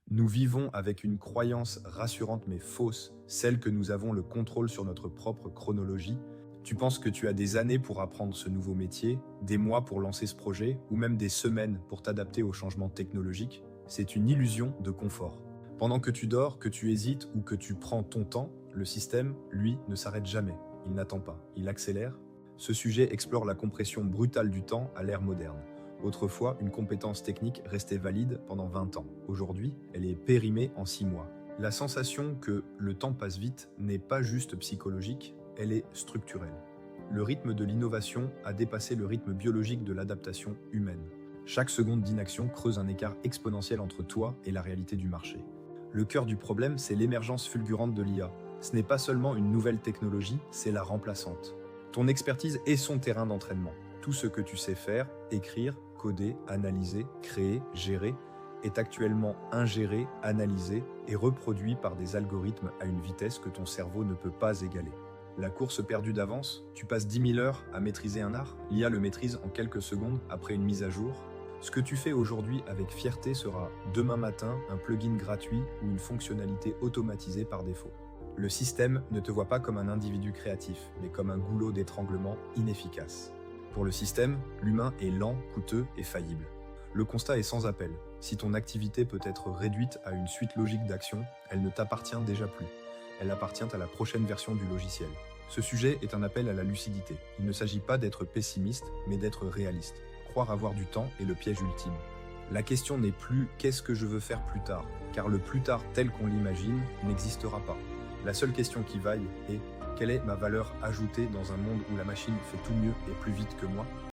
Nous vivons avec une croyance rassurante mais fausse, celle que nous avons le contrôle sur notre propre chronologie. Tu penses que tu as des années pour apprendre ce nouveau métier, des mois pour lancer ce projet, ou même des semaines pour t'adapter aux changements technologiques. C'est une illusion de confort. Pendant que tu dors, que tu hésites ou que tu prends ton temps, le système, lui, ne s'arrête jamais. Il n'attend pas, il accélère. Ce sujet explore la compression brutale du temps à l'ère moderne. Autrefois, une compétence technique restait valide pendant 20 ans. Aujourd'hui, elle est périmée en 6 mois. La sensation que le temps passe vite n'est pas juste psychologique, elle est structurelle. Le rythme de l'innovation a dépassé le rythme biologique de l'adaptation humaine. Chaque seconde d'inaction creuse un écart exponentiel entre toi et la réalité du marché. Le cœur du problème, c'est l'émergence fulgurante de l'IA. Ce n'est pas seulement une nouvelle technologie, c'est la remplaçante. Ton expertise est son terrain d'entraînement. Tout ce que tu sais faire, écrire, coder, analyser, créer, gérer, est actuellement ingéré, analysé et reproduit par des algorithmes à une vitesse que ton cerveau ne peut pas égaler. La course perdue d'avance, tu passes 10 000 heures à maîtriser un art, l'IA le maîtrise en quelques secondes après une mise à jour. Ce que tu fais aujourd'hui avec fierté sera demain matin un plugin gratuit ou une fonctionnalité automatisée par défaut. Le système ne te voit pas comme un individu créatif, mais comme un goulot d'étranglement inefficace. Pour le système, l'humain est lent, coûteux et faillible. Le constat est sans appel. Si ton activité peut être réduite à une suite logique d'actions, elle ne t'appartient déjà plus. Elle appartient à la prochaine version du logiciel. Ce sujet est un appel à la lucidité. Il ne s'agit pas d'être pessimiste, mais d'être réaliste. Croire avoir du temps est le piège ultime. La question n'est plus « qu'est-ce que je veux faire plus tard ?» car le plus tard tel qu'on l'imagine n'existera pas. La seule question qui vaille est « quelle est ma valeur ajoutée dans un monde où la machine fait tout mieux et plus vite que moi ?»